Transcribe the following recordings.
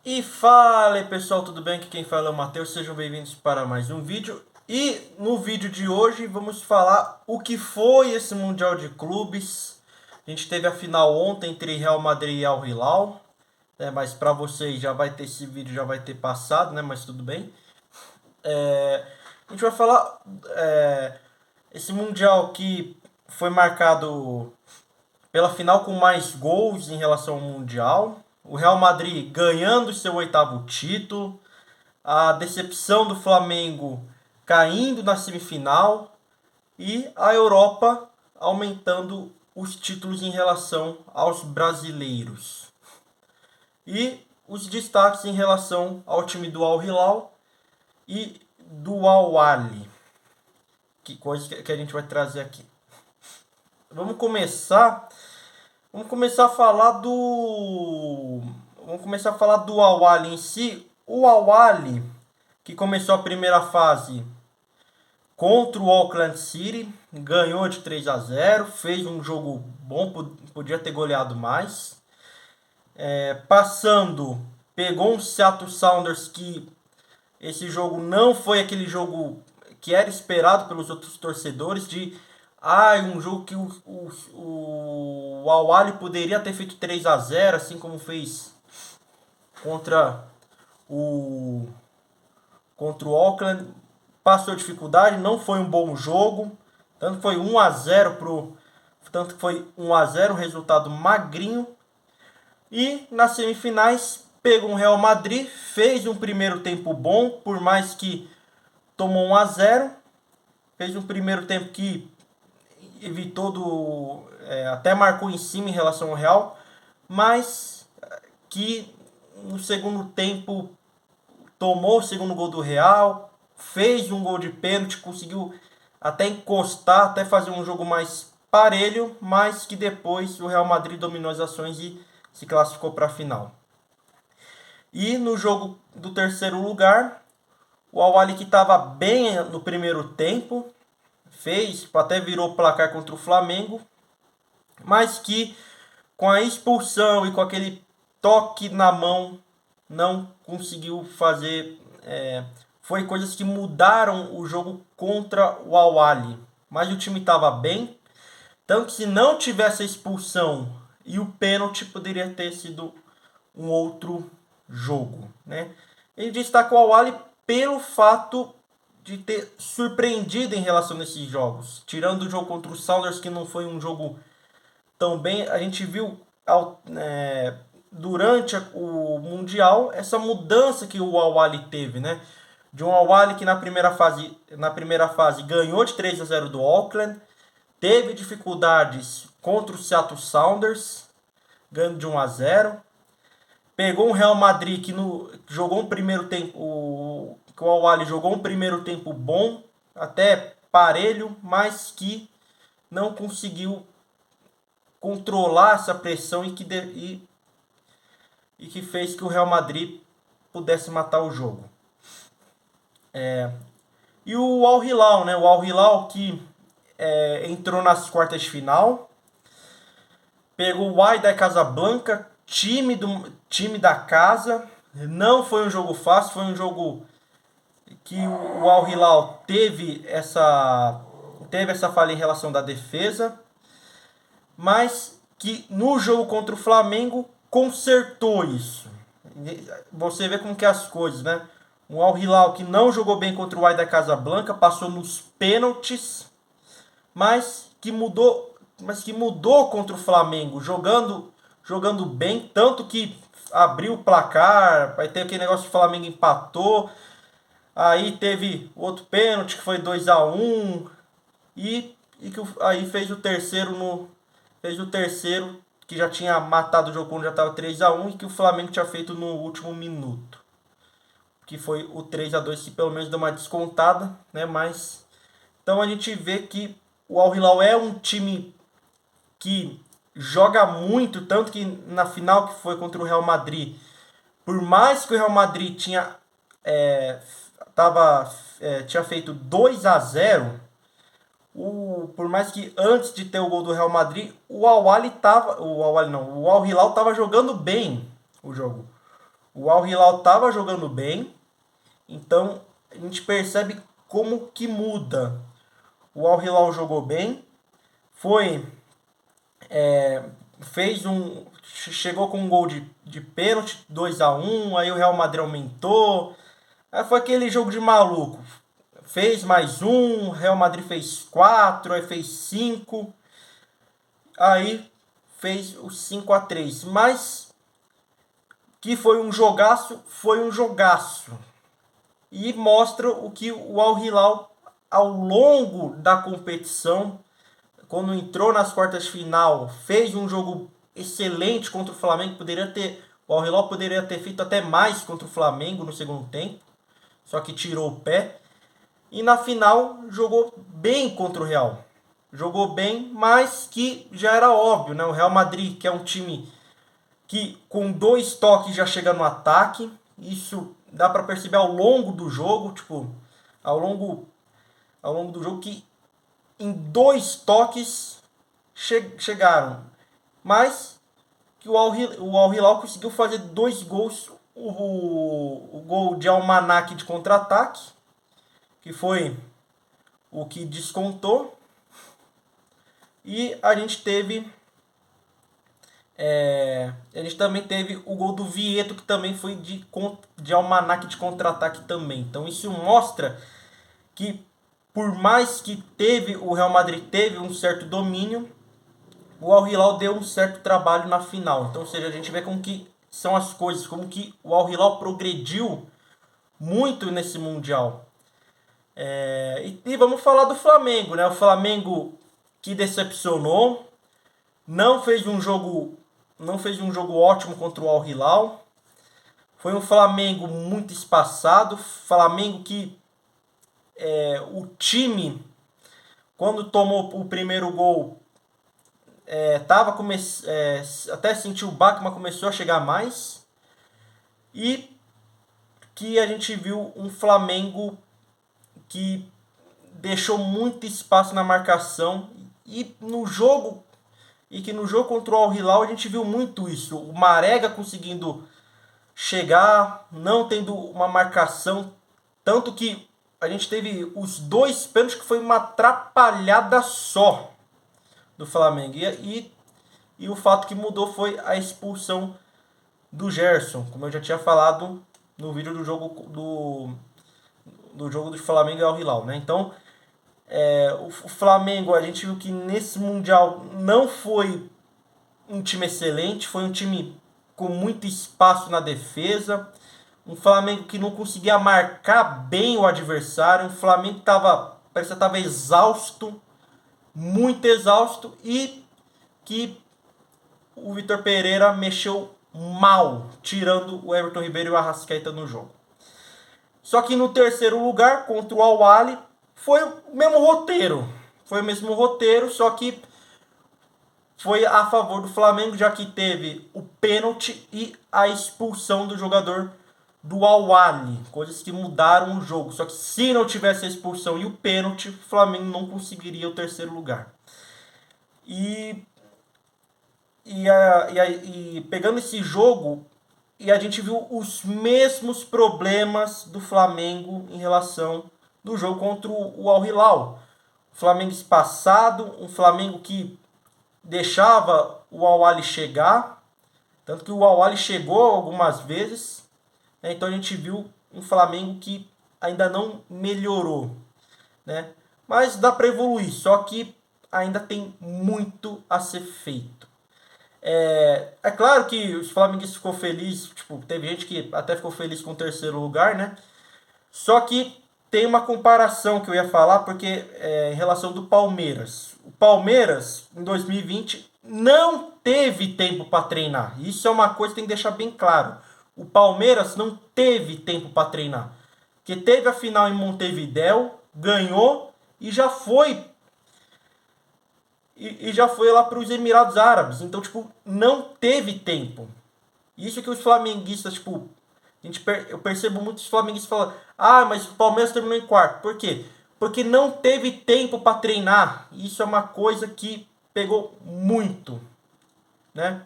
E fala aí pessoal, tudo bem? Aqui quem fala é o Matheus, sejam bem-vindos para mais um vídeo. E no vídeo de hoje vamos falar o que foi esse Mundial de Clubes. A gente teve a final ontem entre Real Madrid e Al Hilal, né? Mas para vocês já vai ter esse vídeo, já vai ter passado, né? Mas tudo bem. A gente vai falar esse Mundial que foi marcado pela final com mais gols em relação ao Mundial. O Real Madrid ganhando seu oitavo título. A decepção do Flamengo caindo na semifinal. E a Europa aumentando os títulos em relação aos brasileiros. E os destaques em relação ao time do Al Hilal e do Al Ahly. Que coisa que a gente vai trazer aqui. Vamos começar a falar do Al Ahly em si. O Al Ahly, que começou a primeira fase contra o Auckland City, ganhou de 3-0, fez um jogo bom, podia ter goleado mais. Passando, pegou um Seattle Sounders que esse jogo não foi aquele jogo que era esperado pelos outros torcedores de um jogo que o Al Ahly poderia ter feito 3-0, assim como fez contra o Auckland. Passou dificuldade, não foi um bom jogo, tanto foi 1-0, resultado magrinho. E nas semifinais pegou um Real Madrid, fez um primeiro tempo bom, por mais que tomou 1-0, fez um primeiro tempo que evitou até marcou em cima em relação ao Real, mas que no segundo tempo tomou o segundo gol do Real, fez um gol de pênalti, conseguiu até encostar, até fazer um jogo mais parelho, mas que depois o Real Madrid dominou as ações e se classificou para a final. E no jogo do terceiro lugar, o Al Ahly, que estava bem no primeiro tempo, até virou placar contra o Flamengo, mas que com a expulsão e com aquele toque na mão não conseguiu fazer. Foi coisas que mudaram o jogo contra o Al Ahly, mas o time estava bem, tanto que se não tivesse a expulsão e o pênalti poderia ter sido um outro jogo, né? Ele destaca o Al Ahly pelo fato de ter surpreendido em relação a esses jogos. Tirando o jogo contra o Sounders, que não foi um jogo tão bem, a gente viu durante o Mundial essa mudança que o Al Ahly teve, né? De um Al Ahly que na primeira fase ganhou de 3-0 do Auckland, teve dificuldades contra o Seattle Sounders, ganhando de 1-0. Pegou um Real Madrid que jogou um primeiro tempo. O Al Ahly jogou um primeiro tempo bom, até parelho, mas que não conseguiu controlar essa pressão e que fez que o Real Madrid pudesse matar o jogo. E o Al Hilal, né? O Al Hilal que entrou nas quartas de final, pegou o Wydad Casablanca, time da casa. Não foi um jogo fácil, foi um jogo que o Al Hilal teve essa falha em relação da defesa, mas que no jogo contra o Flamengo consertou isso. Você vê como que é as coisas, né? O Al Hilal que não jogou bem contra o Wydad Casablanca, passou nos pênaltis, mas que mudou contra o Flamengo, jogando bem, tanto que abriu o placar, vai ter aquele negócio que o Flamengo empatou, aí teve outro pênalti que foi 2-1 aí fez o terceiro que já tinha matado o jogo quando já estava 3-1 e que o Flamengo tinha feito no último minuto, que foi o 3-2 que pelo menos deu uma descontada, né? Mas então a gente vê que o Al Hilal é um time que joga muito, tanto que na final que foi contra o Real Madrid, por mais que o Real Madrid tinha feito 2-0, por mais que antes de ter o gol do Real Madrid, o Al Hilal estava jogando bem o jogo. O Al Hilal estava jogando bem, então a gente percebe como que muda. O Al Hilal jogou bem, foi fez chegou com um gol de pênalti, 2-1, aí o Real Madrid aumentou. Aí foi aquele jogo de maluco. Fez mais um, Real Madrid fez 4, aí fez 5, aí fez o 5-3. Mas que foi um jogaço, foi um jogaço. E mostra o que o Al Hilal ao longo da competição, quando entrou nas quartas de final, fez um jogo excelente contra o Flamengo. O Al Hilal poderia ter feito até mais contra o Flamengo no segundo tempo, só que tirou o pé. E na final jogou bem contra o Real. Jogou bem, mas que já era óbvio, né? O Real Madrid, que é um time que com 2 toques já chega no ataque. Isso dá para perceber ao longo do jogo, tipo, ao longo do jogo, que em 2 toques chegaram. Mas que o Al Hilal conseguiu fazer 2 gols. O gol de Almanac de contra-ataque, que foi o que descontou. E a gente também teve o gol do Vieto, que também foi de Almanac de contra-ataque também. Então isso mostra que, por mais que o Real Madrid teve um certo domínio, o Al Hilal deu um certo trabalho na final. Então, ou seja, a gente vê como que são as coisas, como que o Al Hilal progrediu muito nesse Mundial. E vamos falar do Flamengo, né? O Flamengo que decepcionou, não fez um jogo ótimo contra o Al Hilal. Foi um Flamengo muito espaçado, Flamengo que o time, quando tomou o primeiro gol, até sentiu o baque, mas começou a chegar mais. E que a gente viu um Flamengo que deixou muito espaço na marcação, e que no jogo contra o Al Hilal a gente viu muito isso. O Marega conseguindo chegar, não tendo uma marcação, tanto que a gente teve os 2 pênaltis, que foi uma atrapalhada só do Flamengo. E o fato que mudou foi a expulsão do Gerson, como eu já tinha falado no vídeo do jogo do Flamengo e Al Hilal, né? Então, o Flamengo, a gente viu que nesse Mundial não foi um time excelente, foi um time com muito espaço na defesa, um Flamengo que não conseguia marcar bem o adversário, um Flamengo que parecia que estava exausto, muito exausto, e que o Vitor Pereira mexeu mal, tirando o Everton Ribeiro e o Arrascaeta no jogo. Só que no terceiro lugar, contra o Al Ahly, foi o mesmo roteiro. Foi o mesmo roteiro, só que foi a favor do Flamengo, já que teve o pênalti e a expulsão do jogador do Al Ahly, coisas que mudaram o jogo. Só que se não tivesse a expulsão e o pênalti, o Flamengo não conseguiria o terceiro lugar. E pegando esse jogo, e a gente viu os mesmos problemas do Flamengo em relação do jogo contra o Al Hilal. O Flamengo espaçado, um Flamengo que deixava o Al Ahly chegar, tanto que o Al Ahly chegou algumas vezes, né? Então a gente viu um Flamengo que ainda não melhorou, né? Mas dá para evoluir, só que ainda tem muito a ser feito. É claro que os flamenguistas ficou feliz, tipo, teve gente que até ficou feliz com o terceiro lugar, né? Só que tem uma comparação que eu ia falar, porque em relação do Palmeiras. O Palmeiras, em 2020, não teve tempo para treinar. Isso é uma coisa que tem que deixar bem claro. O Palmeiras não teve tempo para treinar. Porque teve a final em Montevidéu, ganhou e já foi lá para os Emirados Árabes. Então, tipo, não teve tempo. Isso que os flamenguistas, tipo, eu percebo muitos flamenguistas falando: ah, mas o Palmeiras terminou em quarto. Por quê? Porque não teve tempo para treinar. Isso é uma coisa que pegou muito, né?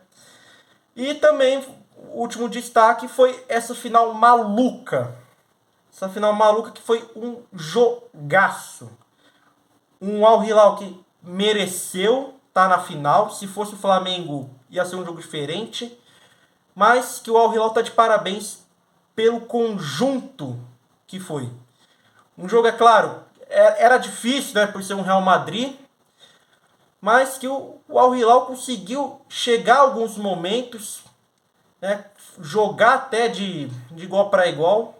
E também o último destaque foi essa final maluca. Essa final maluca que foi um jogaço. Um Al Hilal que mereceu estar na final. Se fosse o Flamengo, ia ser um jogo diferente. Mas que o Al Hilal está de parabéns pelo conjunto que foi. Um jogo, é claro, era difícil, né, por ser um Real Madrid. Mas que o Al Hilal conseguiu chegar a alguns momentos, né, jogar até de igual para igual,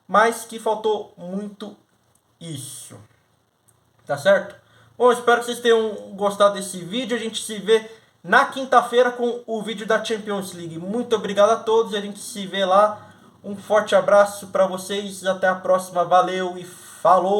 mas que faltou muito isso, tá certo? Bom, espero que vocês tenham gostado desse vídeo. A gente se vê na quinta-feira com o vídeo da Champions League. Muito obrigado a todos, a gente se vê lá. Um forte abraço para vocês, até a próxima, valeu e falou!